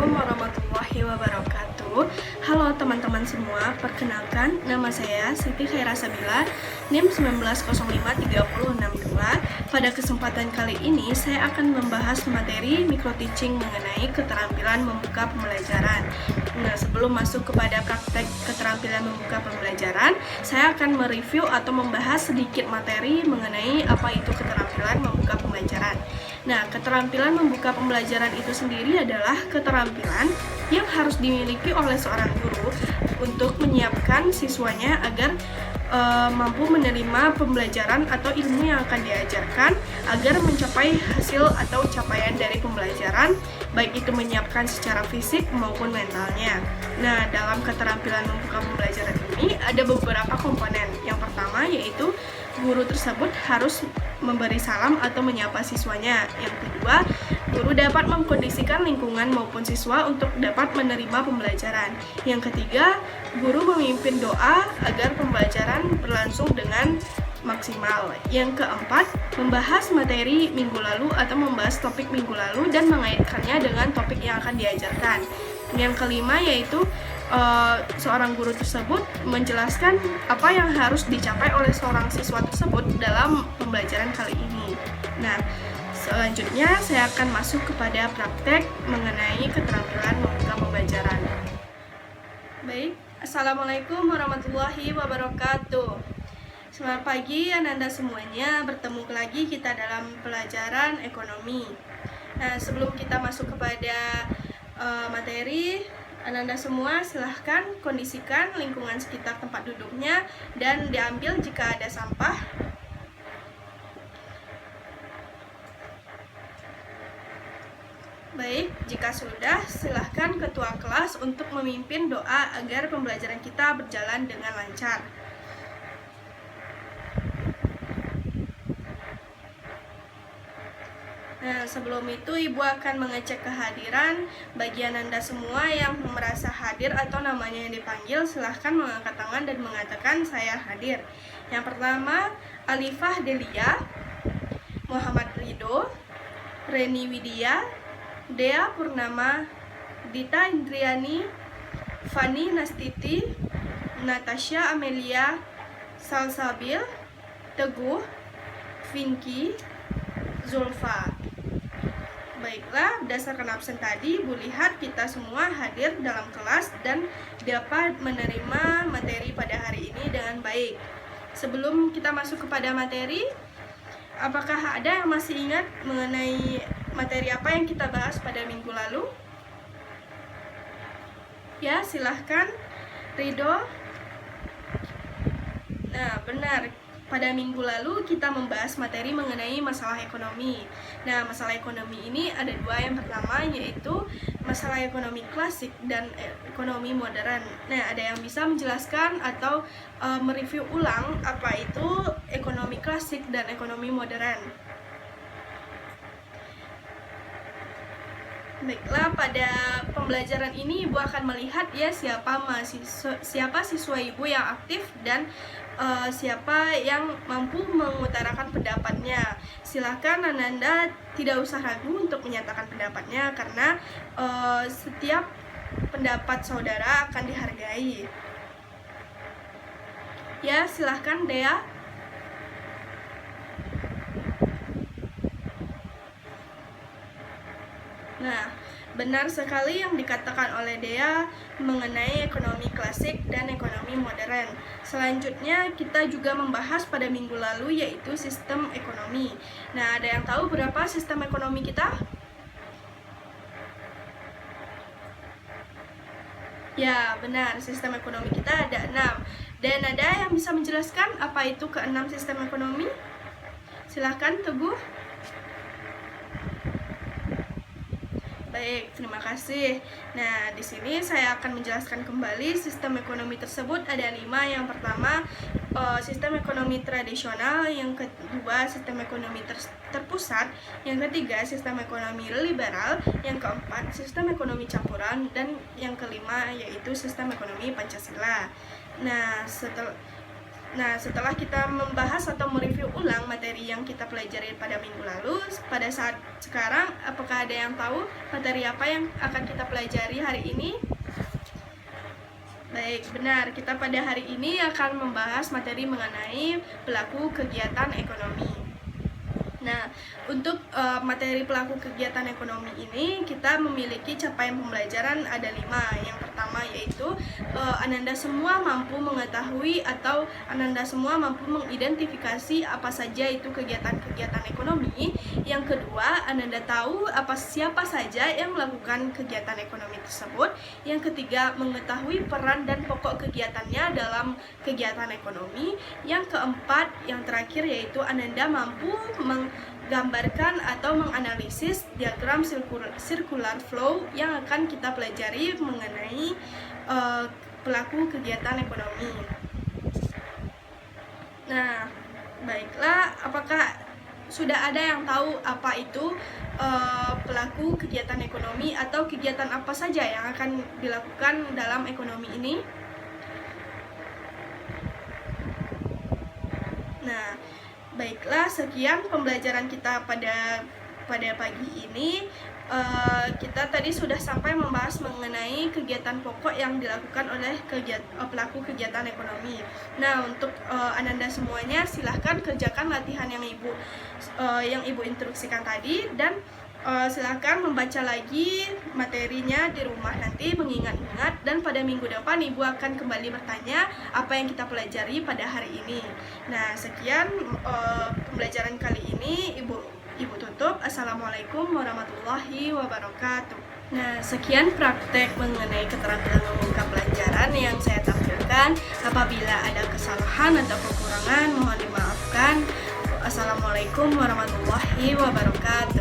Assalamualaikum warahmatullahi wabarakatuh. Halo teman-teman semua, perkenalkan nama saya Siti Khaira Sabila, NIM 19053062. Pada kesempatan kali ini saya akan membahas materi micro teaching mengenai keterampilan membuka pembelajaran. Nah, sebelum masuk kepada praktek keterampilan membuka pembelajaran, saya akan mereview atau membahas sedikit materi mengenai apa itu keterampilan membuka pembelajaran. Nah, keterampilan membuka pembelajaran itu sendiri adalah keterampilan yang harus dimiliki oleh seorang guru untuk menyiapkan siswanya agar mampu menerima pembelajaran atau ilmu yang akan diajarkan agar mencapai hasil atau capaian dari pembelajaran, baik itu menyiapkan secara fisik maupun mentalnya. Nah, dalam keterampilan membuka pembelajaran ini ada beberapa komponen. Yang pertama yaitu guru tersebut harus memberi salam atau menyapa siswanya. Yang kedua, guru dapat mengkondisikan lingkungan maupun siswa untuk dapat menerima pembelajaran. Yang ketiga, guru memimpin doa agar pembelajaran berlangsung dengan maksimal. Yang keempat, membahas materi minggu lalu atau membahas topik minggu lalu dan mengaitkannya dengan topik yang akan diajarkan. Yang kelima yaitu seorang guru tersebut menjelaskan apa yang harus dicapai oleh seorang siswa tersebut dalam pembelajaran kali ini. Nah, selanjutnya saya akan masuk kepada praktek mengenai keterampilan membuka pembelajaran. Baik, Assalamualaikum warahmatullahi wabarakatuh. Selamat pagi Anda semuanya, bertemu lagi kita dalam pelajaran ekonomi. Nah, sebelum kita masuk kepada materi, Anda semua silahkan kondisikan lingkungan sekitar tempat duduknya dan diambil jika ada sampah. Baik, jika sudah, silahkan ketua kelas untuk memimpin doa agar pembelajaran kita berjalan dengan lancar. Nah, sebelum itu Ibu akan mengecek kehadiran bagian Anda semua yang merasa hadir atau namanya yang dipanggil. Silahkan mengangkat tangan dan mengatakan saya hadir. Yang pertama, Alifah Delia, Muhammad Rido, Reni Widya, Dea Purnama, Dita Indriani, Fani Nastiti, Natasha Amelia, Salsabil, Teguh, Vinky, Zulfa. Baiklah, berdasarkan absen tadi, Ibu lihat kita semua hadir dalam kelas dan dapat menerima materi pada hari ini dengan baik. Sebelum kita masuk kepada materi, apakah ada yang masih ingat mengenai materi apa yang kita bahas pada minggu lalu? Ya, silahkan. Ridho. Nah, benar. Pada minggu lalu kita membahas materi mengenai masalah ekonomi. Nah, masalah ekonomi ini ada dua. Yang pertama yaitu masalah ekonomi klasik dan ekonomi modern. Nah, ada yang bisa menjelaskan atau mereview ulang apa itu ekonomi klasik dan ekonomi modern? Baiklah, pada pembelajaran ini Ibu akan melihat ya siapa siswa Ibu yang aktif dan siapa yang mampu mengutarakan pendapatnya. Silakan Anda tidak usah ragu untuk menyatakan pendapatnya karena setiap pendapat saudara akan dihargai. Ya, silahkan Dea. Nah, benar sekali yang dikatakan oleh Dea mengenai ekonomi klasik dan ekonomi modern. Selanjutnya kita juga membahas pada minggu lalu yaitu sistem ekonomi. Nah, ada yang tahu berapa sistem ekonomi kita? Ya, benar, sistem ekonomi kita ada 6. Dan ada yang bisa menjelaskan apa itu ke-6 sistem ekonomi? Silahkan Teguh. Baik, terima kasih. Nah, di sini saya akan menjelaskan kembali sistem ekonomi tersebut ada 5. Yang pertama, sistem ekonomi tradisional. Yang kedua, sistem ekonomi terpusat. Yang ketiga, sistem ekonomi liberal. Yang keempat, sistem ekonomi campuran. Dan yang kelima, yaitu sistem ekonomi Pancasila. Nah, Nah, setelah kita membahas atau mereview ulang materi yang kita pelajari pada minggu lalu, pada saat sekarang, apakah ada yang tahu materi apa yang akan kita pelajari hari ini? Baik, benar. Kita pada hari ini akan membahas materi mengenai pelaku kegiatan ekonomi. Nah, untuk materi pelaku kegiatan ekonomi ini kita memiliki capaian pembelajaran ada 5. Yang pertama yaitu Ananda semua mampu mengetahui atau Ananda semua mampu mengidentifikasi apa saja itu kegiatan-kegiatan ekonomi. Yang kedua, Ananda tahu siapa saja yang melakukan kegiatan ekonomi tersebut. Yang ketiga, mengetahui peran dan pokok kegiatannya dalam kegiatan ekonomi. Yang keempat, yang terakhir yaitu Ananda mampu menggambarkan atau menganalisis diagram circular flow yang akan kita pelajari mengenai pelaku kegiatan ekonomi. Nah, baiklah, apakah sudah ada yang tahu apa itu pelaku kegiatan ekonomi atau kegiatan apa saja yang akan dilakukan dalam ekonomi ini? Nah, baiklah, sekian pembelajaran kita pada pagi ini. Kita tadi sudah sampai membahas mengenai kegiatan pokok yang dilakukan oleh pelaku kegiatan ekonomi. Nah, untuk Ananda semuanya silahkan kerjakan latihan yang ibu instruksikan tadi, dan silahkan membaca lagi materinya di rumah nanti, mengingat-ingat, dan pada minggu depan ibu akan kembali bertanya apa yang kita pelajari pada hari ini. Nah, sekian pembelajaran kali ini ibu tutup. Assalamualaikum warahmatullahi wabarakatuh. Nah, sekian praktek mengenai keterampilan mengungkap pelajaran yang saya tampilkan. Apabila ada kesalahan atau kekurangan, mohon dimaafkan. Assalamualaikum warahmatullahi wabarakatuh.